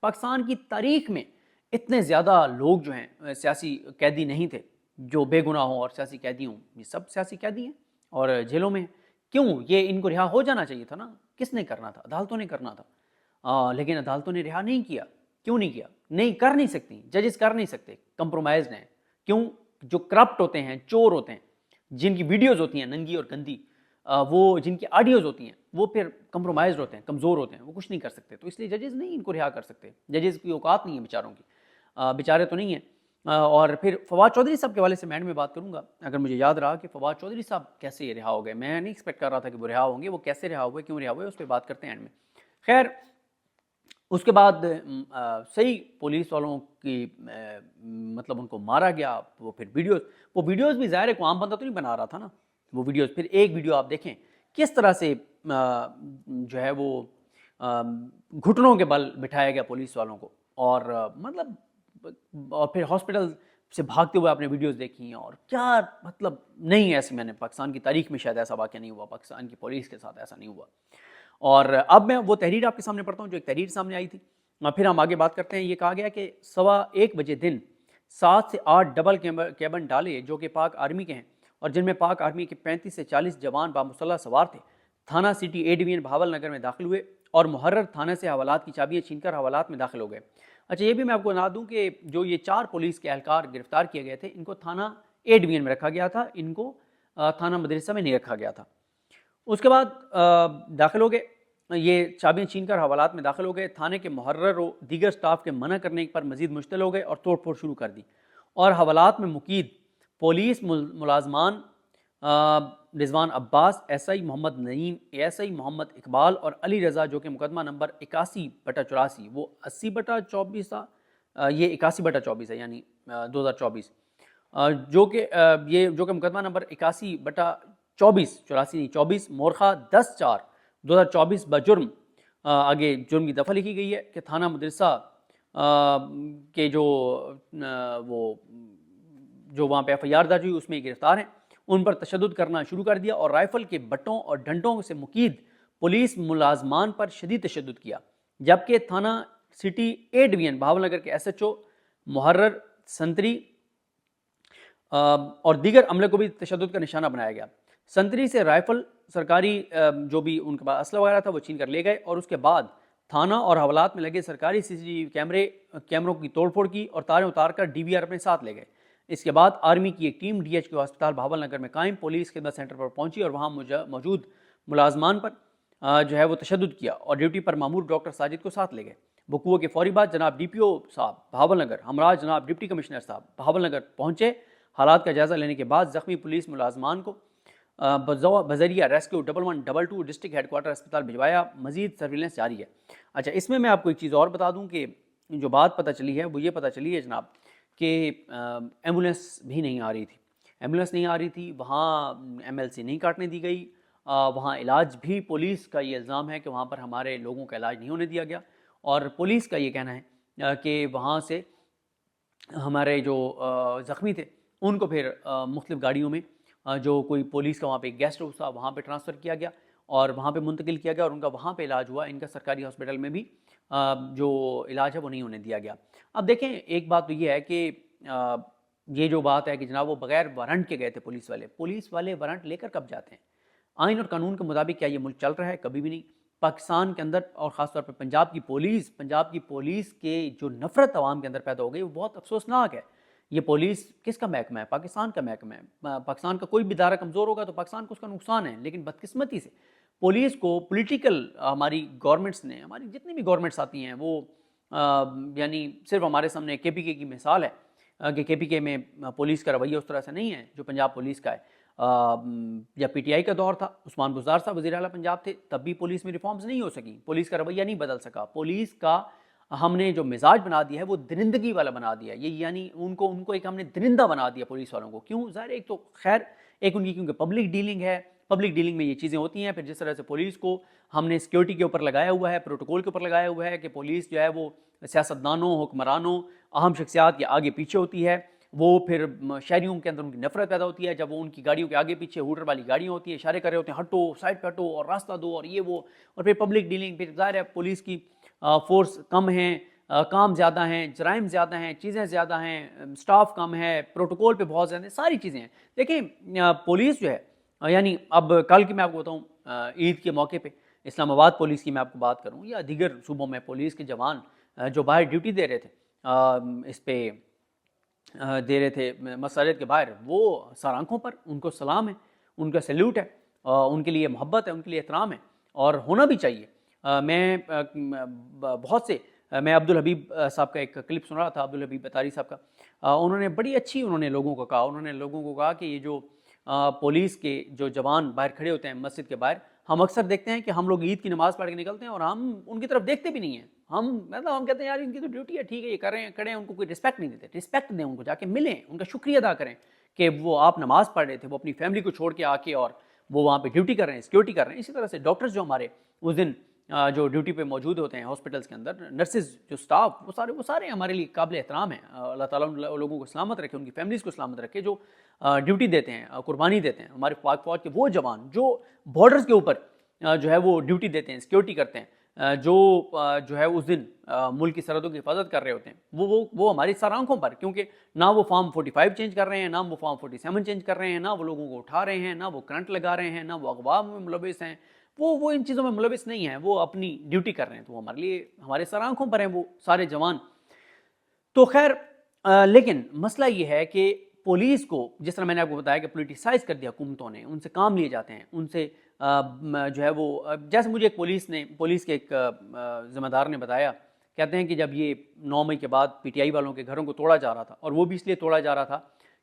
پاکستان کی تاریخ میں اتنے زیادہ لوگ جو ہیں سیاسی قیدی نہیں تھے جو بے گناہ ہوں اور سیاسی قیدی ہوں. یہ سب سیاسی قیدی ہیں اور جیلوں میں ہیں. کیوں؟ یہ ان کو رہا ہو جانا چاہیے تھا نا. کس نے کرنا تھا؟ عدالتوں نے کرنا تھا. لیکن عدالتوں نے رہا نہیں کیا. کیوں نہیں کیا؟ نہیں کر نہیں سکتی. ججز کر نہیں سکتے, کمپرومائز ہیں. کیوں؟ جو کرپٹ ہوتے ہیں, چور ہوتے ہیں, جن کی ویڈیوز ہوتی ہیں ننگی اور گندی, وہ جن کی آڈیوز ہوتی ہیں وہ پھر کمپرومائزڈ ہوتے ہیں, کمزور ہوتے ہیں, وہ کچھ نہیں کر سکتے. تو اس لیے ججز نہیں ان کو رہا کر سکتے. ججز کی اوقات نہیں ہے بیچاروں کی, بیچارے تو نہیں ہیں. اور پھر فواد چودھری صاحب کے حوالے سے میں بات کروں گا. اگر مجھے یاد رہا کہ فواد چودھری صاحب کیسے رہا ہو گئے, میں نہیں ایکسپیکٹ کر رہا تھا کہ وہ رہا ہوں گے. وہ کیسے رہا ہوئے, کیوں رہا ہوئے, اس پہ بات کرتے ہیں اینڈ میں. خیر, اس کے بعد صحیح پولیس والوں کی مطلب ان کو مارا گیا. وہ پھر ویڈیوز بھی ظاہر ہے کوئی عام بندہ تو نہیں بنا رہا تھا نا. وہ ویڈیوز, پھر ایک ویڈیو آپ دیکھیں کس طرح سے جو ہے وہ گھٹنوں کے بل بٹھایا گیا پولیس والوں کو, اور مطلب اور پھر ہاسپٹل سے بھاگتے ہوئے آپ نے ویڈیوز دیکھی ہیں. اور کیا مطلب نہیں ہے ایسی, میں نے پاکستان کی تاریخ میں شاید ایسا واقعہ نہیں ہوا, پاکستان کی پولیس کے ساتھ ایسا نہیں ہوا. اور اب میں وہ تحریر آپ کے سامنے پڑھتا ہوں جو ایک تحریر سامنے آئی تھی. پھر ہم آگے بات کرتے ہیں. یہ کہا گیا کہ 1:15 بجے دن 7 سے 8 ڈبل کیبن ڈالے جو کہ پاک آرمی کے ہیں اور جن میں پاک آرمی کے 35 سے 40 جوان بامسلح سوار تھے, تھانہ city a division Bahawal Nagar میں داخل ہوئے اور محرر تھانہ سے حوالات کی چابیاں چھین کر حوالات میں داخل ہو گئے. اچھا, یہ بھی میں آپ کو بتا دوں کہ جو یہ 4 پولیس کے اہلکار گرفتار کیے گئے تھے, ان کو تھانہ اے ڈویژن میں رکھا گیا تھا, ان کو تھانہ مدرسہ میں نہیں رکھا گیا تھا. اس کے بعد داخل ہو گئے, یہ چابیاں چھین کر حوالات میں داخل ہو گئے. تھانے کے محرر و دیگر سٹاف کے منع کرنے پر مزید مشتعل ہو گئے اور توڑ پھوڑ شروع کر دی. اور حوالات میں مقید پولیس ملازمان Rizwan Abbas, S I Muhammad Naeem, S I Muhammad Iqbal اور علی رضا جو کہ مقدمہ نمبر 81/84, وہ 80/24 تھا, یہ 81/24 ہے یعنی 2024, جو کہ مقدمہ نمبر 81/24 مورخہ 10/4/2024 بجرم, آگے جرم کی دفعہ لکھی گئی ہے کہ تھانہ مدرسہ کے جو وہاں پہ ایف آئی آر درج ہوئی اس میں گرفتار ہیں, ان پر تشدد کرنا شروع کر دیا اور رائفل کے بٹوں اور ڈنڈوں سے مقید پولیس ملازمان پر شدید تشدد کیا. جبکہ تھانہ city a division Bahawal Nagar کے ایس ایچ او محرر سنتری اور دیگر عملے کو بھی تشدد کا نشانہ بنایا گیا. سنتری سے رائفل سرکاری جو بھی ان کے پاس اسلحہ وغیرہ تھا وہ چھین کر لے گئے اور اس کے بعد تھانہ اور حوالات میں لگے سرکاری سی سی ٹی وی کیمروں کی توڑ پھوڑ کی اور تاریں اتار کر ڈی وی آر اپنے ساتھ لے گئے. اس کے بعد آرمی کی ایک ٹیم ڈی ایچ کیو ہسپتال بہاول نگر میں قائم پولیس خدمت سینٹر پر پہنچی اور وہاں موجود ملازمان پر جو ہے وہ تشدد کیا اور ڈیوٹی پر مامور ڈاکٹر ساجد کو ساتھ لے گئے. وقوع کے فوری بعد جناب ڈی پی او صاحب بہاول نگر ہمراہ جناب ڈپٹی کمشنر صاحب بہاول نگر پہنچے. حالات کا جائزہ لینے کے بعد زخمی پولیس ملازمان کو بذریعہ ریسکیو 1122 ڈسٹرکٹ ہیڈ کوارٹر اسپتال بھجوایا. مزید سرویلنس جاری ہے. اچھا, اس میں آپ کو ایک چیز اور بتا دوں کہ جو بات پتہ چلی ہے وہ یہ پتہ چلی ہے جناب کہ ایمبولینس بھی نہیں آ رہی تھی. ایمبولینس نہیں آ رہی تھی, وہاں ایم ایل سی نہیں کاٹنے دی گئی, وہاں علاج بھی پولیس کا یہ الزام ہے کہ وہاں پر ہمارے لوگوں کا علاج نہیں ہونے دیا گیا. اور پولیس کا یہ کہنا ہے کہ وہاں سے ہمارے جو زخمی تھے ان کو پھر مختلف گاڑیوں میں جو کوئی پولیس کا وہاں پہ گیسٹ ہاؤس تھا وہاں پہ ٹرانسفر کیا گیا اور وہاں پہ منتقل کیا گیا اور ان کا وہاں پہ علاج ہوا. ان کا سرکاری ہاسپٹل میں بھی جو علاج ہے وہ نہیں ہونے دیا گیا. اب دیکھیں, ایک بات تو یہ ہے کہ یہ جو بات ہے کہ جناب وہ بغیر وارنٹ کے گئے تھے پولیس والے وارنٹ لے کر کب جاتے ہیں؟ آئین اور قانون کے مطابق کیا یہ ملک چل رہا ہے؟ کبھی بھی نہیں. پاکستان کے اندر اور خاص طور پہ پنجاب کی پولیس کے جو نفرت عوام کے اندر پیدا ہو گئی وہ بہت افسوسناک ہے. یہ پولیس کس کا محکمہ ہے؟ پاکستان کا محکمہ ہے. پاکستان کا کوئی بھی ادارہ کمزور ہوگا تو پاکستان کو اس کا نقصان ہے. لیکن بدقسمتی سے پولیس کو پولیٹیکل ہماری گورنمنٹس نے, ہماری جتنی بھی گورنمنٹس آتی ہیں وہ یعنی صرف ہمارے سامنے کے پی کے کی مثال ہے کہ کے پی کے میں پولیس کا رویہ اس طرح سے نہیں ہے جو پنجاب پولیس کا ہے. یا پی ٹی آئی کا دور تھا, عثمان بزدار صاحب وزیر اعلیٰ پنجاب تھے, تب بھی پولیس میں ریفارمز نہیں ہو سکیں, پولیس کا رویہ نہیں بدل سکا. پولیس کا ہم نے جو مزاج بنا دیا ہے وہ درندگی والا بنا دیا. یہ یعنی ان کو ایک ہم نے درندہ بنا دیا پولیس والوں کو. کیوں؟ ظاہر ایک تو خیر ایک ان کی کیونکہ پبلک ڈیلنگ ہے, پبلک ڈیلنگ میں یہ چیزیں ہوتی ہیں. پھر جس طرح سے پولیس کو ہم نے سیکیورٹی کے اوپر لگایا ہوا ہے, پروٹوکول کے اوپر لگایا ہوا ہے کہ پولیس جو ہے وہ سیاستدانوں, حکمرانوں, اہم شخصیات کے آگے پیچھے ہوتی ہے, وہ پھر شہریوں کے اندر ان کی نفرت پیدا ہوتی ہے جب وہ ان کی گاڑیوں کے آگے پیچھے ہوٹر والی گاڑیاں ہوتی ہیں, اشارے کر رہے ہوتے ہیں ہٹو, سائڈ پہ ہٹو اور راستہ دو اور یہ وہ. اور پھر پبلک ڈیلنگ, پھر ظاہر ہے پولیس کی فورس کم ہیں, کام زیادہ ہیں، جرائم زیادہ ہیں، چیزیں زیادہ ہیں، سٹاف کم ہے، پروٹوکول پہ بہت زیادہ ہیں، ساری چیزیں ہیں. دیکھیں پولیس جو ہے یعنی اب کل کی میں آپ کو بتاؤں عید کے موقع پہ اسلام آباد پولیس کی میں آپ کو بات کروں یا دیگر صوبوں میں پولیس کے جوان جو باہر ڈیوٹی دے رہے تھے اس پہ دے رہے تھے مساجد کے باہر، وہ سر آنکھوں پر، ان کو سلام ہے، ان کا سیلیوٹ ہے، ان کے لیے محبت ہے، ان کے لیے احترام ہے اور ہونا بھی چاہیے. میں بہت سے میں عبدالحبیب صاحب کا ایک کلپ سن رہا تھا، عبدالحبیب اتاری صاحب کا، انہوں نے بڑی اچھی لوگوں کو کہا کہ یہ جو پولیس کے جو جوان باہر کھڑے ہوتے ہیں مسجد کے باہر، ہم اکثر دیکھتے ہیں کہ ہم لوگ عید کی نماز پڑھ کے نکلتے ہیں اور ہم ان کی طرف دیکھتے بھی نہیں ہیں. ہم کہتے ہیں یار ان کی تو ڈیوٹی ہے، ٹھیک ہے یہ کر رہے ہیں کھڑے ہیں، ان کو کوئی رسپیکٹ نہیں دیتے. رسپیکٹ دیں ان کو، جا کے ملیں، ان کا شکریہ ادا کریں کہ وہ آپ نماز پڑھ رہے تھے، وہ اپنی فیملی کو چھوڑ کے آ کے اور وہ وہاں پہ ڈیوٹی کر رہے ہیں، سیکیورٹی کر رہے ہیں. اسی طرح سے ڈاکٹرز جو ہمارے اس دن جو ڈیوٹی پہ موجود ہوتے ہیں ہاسپٹلس کے اندر، نرسز جو سٹاف، وہ سارے ہمارے لیے قابل احترام ہیں. اللہ تعالیٰ ان لوگوں کو سلامت رکھے، ان کی فیملیز کو سلامت رکھے جو ڈیوٹی دیتے ہیں، قربانی دیتے ہیں. ہمارے پاک فوج کے وہ جوان جو بارڈرز کے اوپر جو ہے وہ ڈیوٹی دیتے ہیں، سیکیورٹی کرتے ہیں، جو ہے اس دن ملک کی سرحدوں کی حفاظت کر رہے ہوتے ہیں، وہ ہماری سر آنکھوں پر، کیونکہ نہ وہ فارم 45 چینج کر رہے ہیں، نہ وہ فارم 47 چینج کر رہے ہیں، نہ وہ لوگوں کو اٹھا رہے ہیں، نہ وہ کرنٹ لگا رہے ہیں، نہ وہ اغوا میں ملوث ہیں، وہ ان چیزوں میں ملوث نہیں ہیں، وہ اپنی ڈیوٹی کر رہے ہیں. تو وہ ہمارے لیے ہمارے سر آنکھوں پر ہیں وہ سارے جوان. تو خیر لیکن مسئلہ یہ ہے کہ پولیس کو جس طرح میں نے آپ کو بتایا کہ پولیٹیسائز کر دیا حکومتوں نے، ان سے کام لیے جاتے ہیں، ان سے جو ہے وہ جیسے مجھے ایک پولیس کے ایک ذمہ دار نے بتایا، کہتے ہیں کہ جب یہ 9 مئی کے بعد پی ٹی آئی والوں کے گھروں کو توڑا جا رہا تھا، اور وہ بھی اس لیے توڑا جا رہا تھا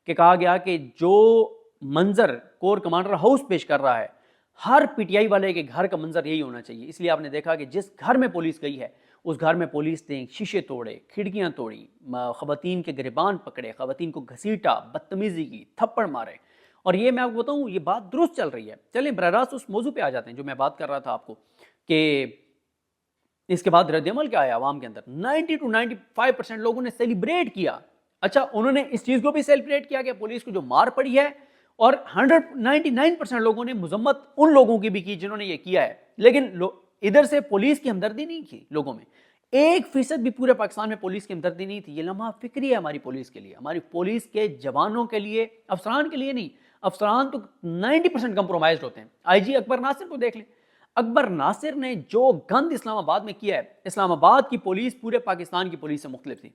کہ کہا گیا کہ جو منظر کور کمانڈر ہاؤس پیش کر رہا ہے، ہر پی ٹی آئی والے کے گھر کا منظر یہی ہونا چاہیے. اس لیے آپ نے دیکھا کہ جس گھر میں پولیس گئی ہے اس گھر میں پولیس نے شیشے توڑے، کھڑکیاں توڑی، خواتین کے گریبان پکڑے، خواتین کو گھسیٹا، بدتمیزی کی، تھپڑ مارے. اور یہ میں آپ کو بتاؤں یہ بات درست چل رہی ہے. چلیں براہ راست اس موضوع پہ آ جاتے ہیں جو میں بات کر رہا تھا آپ کو کہ اس کے بعد رد عمل کیا آیا عوام کے اندر. 90 to 95% لوگوں نے سیلیبریٹ کیا. اچھا انہوں نے اس چیز کو بھی سیلیبریٹ کیا کہ پولیس کو جو مار پڑی ہے، اور 99% لوگوں نے مذمت ان لوگوں کی بھی کی جنہوں نے یہ کیا ہے. لیکن ادھر سے پولیس کی ہمدردی نہیں کی لوگوں میں، 1% بھی پورے پاکستان میں پولیس کی ہمدردی نہیں تھی. یہ لمحہ فکری ہے ہماری پولیس کے لیے، ہماری پولیس کے جوانوں کے لیے، افسران کے لیے نہیں. افسران تو 90% کمپرومائزڈ ہوتے ہیں. آئی جی اکبر ناصر کو دیکھ لیں، اکبر ناصر نے جو گند اسلام آباد میں کیا ہے. اسلام آباد کی پولیس پورے پاکستان کی پولیس سے مختلف تھی.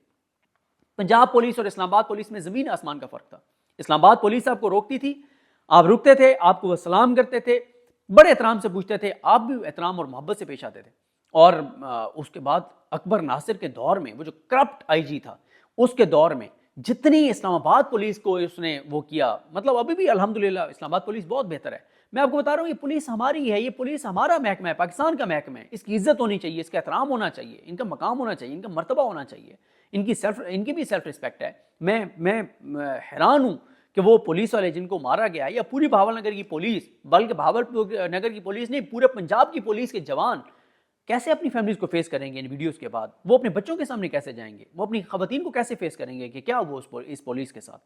پنجاب پولیس اور اسلام آباد پولیس میں زمین آسمان کا فرق تھا. اسلام آباد پولیس آپ کو روکتی تھی، آپ رکتے تھے، آپ کو وہ سلام کرتے تھے، بڑے احترام سے پوچھتے تھے، آپ بھی احترام اور محبت سے پیش آتے تھے. اور اس کے بعد اکبر ناصر کے دور میں وہ جو کرپٹ آئی جی تھا، اس کے دور میں جتنی اسلام آباد پولیس کو اس نے وہ کیا، مطلب ابھی بھی الحمدللہ اسلام آباد پولیس بہت بہتر ہے. میں آپ کو بتا رہا ہوں یہ پولیس ہماری ہے، یہ پولیس ہمارا محکمہ ہے، پاکستان کا محکمہ ہے. اس کی عزت ہونی چاہیے، اس کا احترام ہونا چاہیے، ان کا مقام ہونا چاہیے، ان کا مرتبہ ہونا چاہیے، ان کی بھی سیلف رسپیکٹ ہے. میں حیران ہوں کہ وہ پولیس والے جن کو مارا گیا، یا پوری بھاول نگر کی پولیس، بلکہ بھاول نگر کی پولیس نہیں، پورے پنجاب کی پولیس کے جوان کیسے اپنی فیملیز کو فیس کریں گے ان ویڈیوز کے بعد؟ وہ اپنے بچوں کے سامنے کیسے جائیں گے؟ وہ اپنی خواتین کو کیسے فیس کریں گے کہ کیا وہ اس پولیس کے ساتھ؟